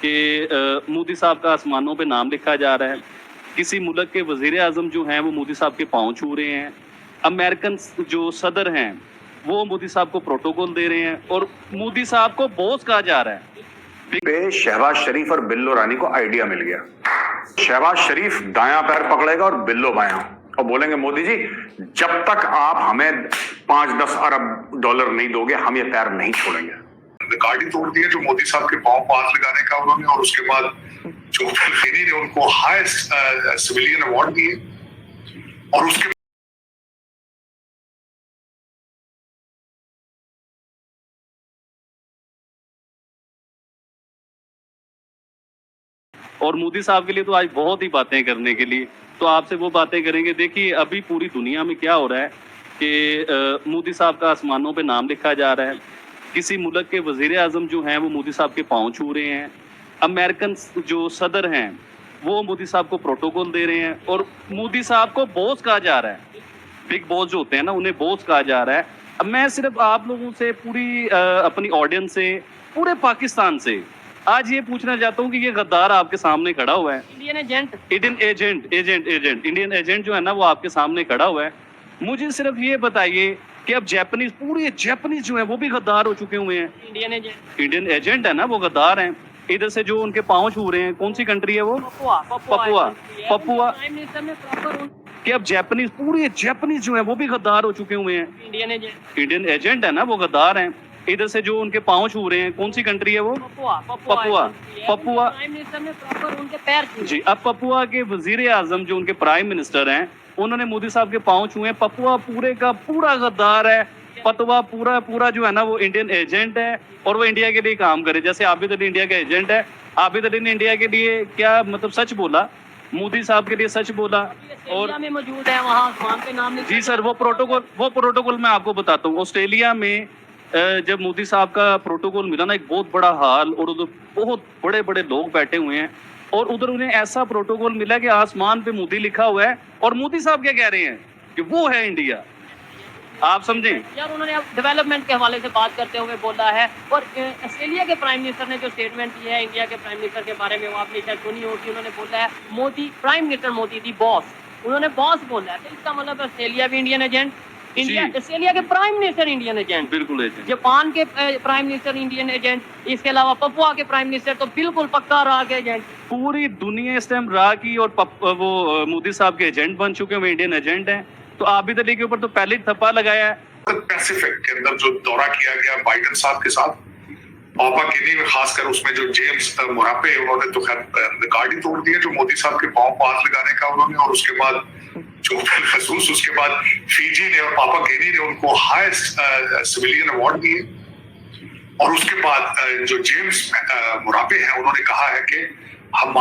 कि मोदी साहब का आसमानों पे नाम लिखा जा रहा है, किसी मुल्क के वजीर आजम जो हैं वो मोदी साहब के पाँव छू रहे हैं, अमेरिकन जो सदर हैं वो मोदी साहब को प्रोटोकॉल दे रहे हैं और मोदी साहब को बॉस कहा जा रहा है। पे शहबाज शरीफ और बिल्लो रानी को आइडिया मिल गया। शहबाज शरीफ दायां पैर पकड़ेगा और बिल्लो बायां, और बोलेंगे मोदी जी जब तक आप हमें 5-10 अरब डॉलर नहीं दोगे हम ये पैर नहीं छोड़ेंगे। रिकॉर्ड ही तोड़ दिया जो मोदी साहब के पांव पास लगाने का उन्होंने, और उसके बाद जो फिनी ने उनको हाईएस्ट सिविलियन अवार्ड दिए, और उसके और मोदी साहब के लिए तो आज बहुत ही बातें करने के लिए, तो आपसे वो बातें करेंगे। देखिए अभी पूरी दुनिया में क्या हो रहा है कि मोदी साहब का आसमानों पे नाम लिखा जा रहा है, किसी मुल्क के वजीर आजम जो हैं वो मोदी साहब के पाँव छू रहे हैं, अमेरिकन जो सदर हैं वो मोदी साहब को प्रोटोकॉल दे रहे हैं और मोदी साहब को बॉस कहा जा रहा है। बिग बॉस जो होते हैं ना उन्हें बॉस कहा जा रहा है। अब मैं सिर्फ आप लोगों से पूरी अपनी ऑडियंस से, पूरे पाकिस्तान से आज ये पूछना चाहता हूँ कि ये गद्दार आपके सामने खड़ा हुआ है, इंडियन एजेंट जो है ना वो आपके सामने खड़ा हुआ है। मुझे सिर्फ ये बताइए कि अब पूरे जापानीज जो है वो भी गद्दार हो चुके हुए हैं। इंडियन एजेंट है ना वो गद्दार हैं। इधर से जो उनके पाँव छू रहे हैं, कौन सी कंट्री है वो? पपुआ। कि अब पूरे जापानीज जो है वो भी गद्दार हो चुके हुए हैं। इंडियन एजेंट है ना वो गद्दार हैं। इधर से जो उनके पाँव छू रहे हैं, कौन सी कंट्री है वो? पपुआ जी। अब पपुआ के वजीर आजम जो उनके प्राइम मिनिस्टर हैं उन्होंने मोदी साहब के पाँव छुए। पपुआ पूरे का पूरा गद्दार है। पतवा पूरा जो है ना वो इंडियन एजेंट है और वो इंडिया के लिए काम करे। जैसे आबिद अली इंडिया का एजेंट है, आबिद अली ने इंडिया के लिए क्या मतलब सच बोला, मोदी साहब के लिए सच बोला। और में मौजूद है वहाँ आसमान पे नाम जी सर, वो प्रोटोकॉल मैं आपको बताता हूँ। ऑस्ट्रेलिया में जब मोदी साहब का प्रोटोकॉल मिला ना, एक बहुत बड़ा हाल, और उधर बहुत बड़े बड़े लोग बैठे हुए हैं और उधर उन्हें ऐसा प्रोटोकॉल मिला कि आसमान पे मोदी लिखा हुआ है और मोदी साहब क्या कह रहे हैं कि वो है इंडिया। आप समझें यार, उन्होंने अब डेवलपमेंट के हवाले से बात करते हुए बोला है। और ऑस्ट्रेलिया के प्राइम मिनिस्टर ने जो स्टेटमेंट दी है इंडिया के प्राइम मिनिस्टर के बारे में, वो आपने शायद सुनी होगी। उन्होंने बोला है मोदी, प्राइम मिनिस्टर मोदी दी बॉस, उन्होंने बॉस बोला है। तो इसका मतलब ऑस्ट्रेलिया भी इंडियन एजेंट, ऑस्ट्रेलिया के प्राइम मिनिस्टर इंडियन एजेंट, बिल्कुल एजेंट। जापान के प्राइम मिनिस्टर इंडियन एजेंट, इसके अलावा पपुआ के प्राइम मिनिस्टर तो बिल्कुल पक्का रहा के एजेंट। पूरी दुनिया इस टाइम रहा की और वो मोदी साहब के एजेंट बन चुके हैं, वो इंडियन एजेंट हैं। तो आबिद अली के ऊपर तो पहले ही थप्पा लगाया है। पैसिफिक के अंदर जो दौरा किया गया बाइडेन साहब के साथ, पापा केनी में खासकर, उसमें जो जेम्स मोरापे, उन्होंने तो खैर रिकॉर्ड ही तोड़ दिया जो मोदी साहब के पांव पास लगाने का उन्होंने, और उसके बाद जो खसूस, उसके बाद फीजी ने और पापा केनी ने उनको हाईएस्ट सिविलियन अवार्ड दिए, और उसके बाद जो जेम्स मोरापे हैं उन्होंने कहा है कि हम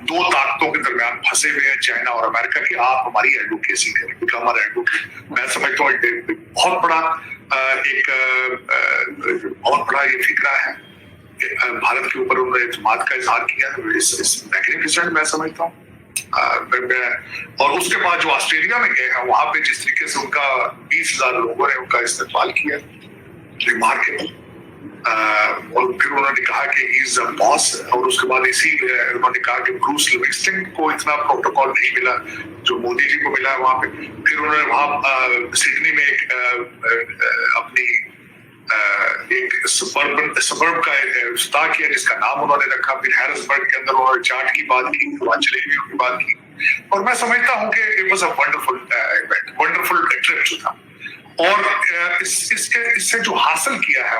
दो ताकतों के दरमियान फंसे हुए हैं, चाइना और अमेरिका की, आप हमारी एडवोकेसी करें, बिकम हमारा एडवोकेट। मैं समझता हूँ बहुत बड़ा ये फिक्रा है। भारत के ऊपर उन्होंने एतमाद का इजहार किया है, इस मैग्निफिसेंट मैं समझता हूँ। और उसके बाद जो ऑस्ट्रेलिया में गए हैं वहां पे जिस तरीके से उनका 20,000 लोगों ने उनका इस्तेमाल किया, रिमार्केबल। और फिर उन्होंने कहा कि ही इज अ बॉस, और उसके बाद इसी उन्होंने कहा कि ब्रूस लिविंगस्टन को इतना प्रोटोकॉल नहीं मिला जो मोदी जी को मिला है वहां पे। फिर उन्होंने वहां सिडनी में अपनी एक सबर्ब का इफ्तिताह किया जिसका नाम उन्होंने रखा। फिर हैरिसबर्ग के अंदर उन्होंने चाट की बात की, जलेबियों की बात की, और मैं समझता हूँ कि it was a wonderful event, wonderful trip जो था। और इससे जो हासिल किया है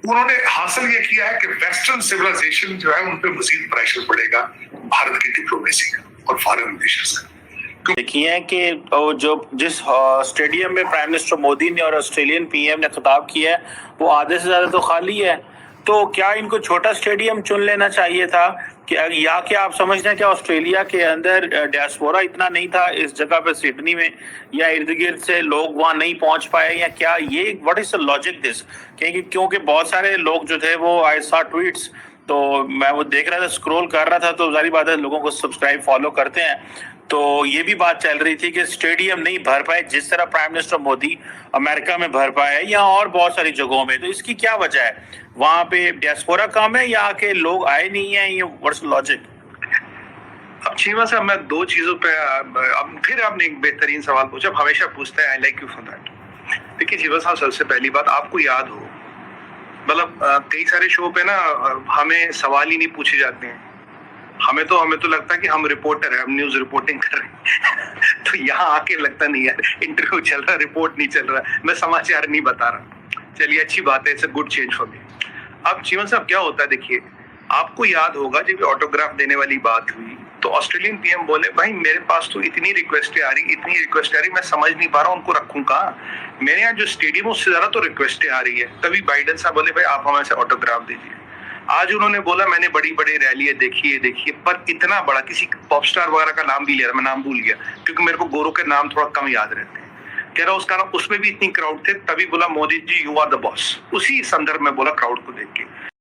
उन्होंने हासिल ये किया है कि वेस्टर्न सिविलाइजेशन जो है उन पे मजीद प्रेशर पड़ेगा भारत की डिप्लोमेसी का और फॉरेन रिलेशंस का। देखिए कि जिस स्टेडियम में प्राइम मिनिस्टर मोदी ने और ऑस्ट्रेलियन पीएम ने खिताब किया है वो आधे से ज्यादा तो खाली है। तो क्या इनको छोटा स्टेडियम चुन लेना चाहिए था या क्या आप समझते हैं कि ऑस्ट्रेलिया के अंदर डियास्पोरा इतना नहीं था इस जगह पे सिडनी में, या इर्द गिर्द से लोग वहां नहीं पहुंच पाए, या क्या ये what is the logic this? क्योंकि बहुत सारे लोग जो थे वो आई सॉ ट्वीट्स, तो मैं वो देख रहा था, स्क्रॉल कर रहा था, तो जारी बात है लोगों को सब्सक्राइब फॉलो करते हैं, तो ये भी बात चल रही थी कि स्टेडियम नहीं भर पाए जिस तरह प्राइम मिनिस्टर मोदी अमेरिका में भर पाए या और बहुत सारी जगहों में, तो इसकी क्या वजह है? वहां पे डियास्पोरा कम है या के लोग आए नहीं है? ये व्हाट्स लॉजिक? अब चीमा साहब, मैं दो चीजों पे अब फिर आपने एक बेहतरीन सवाल पूछा, हमेशा पूछते हैं, I like you for that. देखिए चीमा साहब, सबसे पहली बात आपको याद हो, मतलब कई सारे शो पे ना हमें सवाल ही नहीं पूछे जाते हैं। हमें तो लगता है कि हम रिपोर्टर है, हम न्यूज रिपोर्टिंग कर रहे हैं तो यहाँ आके लगता नहीं यार इंटरव्यू चल रहा, रिपोर्ट नहीं चल रहा, मैं समाचार नहीं बता रहा। चलिए अच्छी बात है, it's a good change for me. अब चीमन साहब क्या होता है, देखिए आपको याद होगा जब ऑटोग्राफ देने वाली बात हुई तो ऑस्ट्रेलियन पीएम बोले, भाई मेरे पास तो इतनी रिक्वेस्ट आ रही, मैं समझ नहीं पा रहा हूँ उनको रखूं कहाँ। मेरे यहाँ जो स्टेडियम उससे ज्यादा तो रिक्वेस्टें आ रही है। तभी बाइडेन साहब बोले, भाई आप हमें से ऑटोग्राफ दीजिए। आज उन्होंने बोला मैंने बड़ी बड़ी रैलियां देखिए, पर इतना बड़ा किसी पॉप स्टार वगैरह का नाम भी लिया, मैं नाम भूल गया क्योंकि मेरे को गोरों के नाम थोड़ा कम याद रहते हैं। कह रहा उसका नाम, उसमें भी इतनी क्राउड थे, तभी बोला Modi ji you are the boss. उसी संदर्भ में बोला क्राउड को देख के।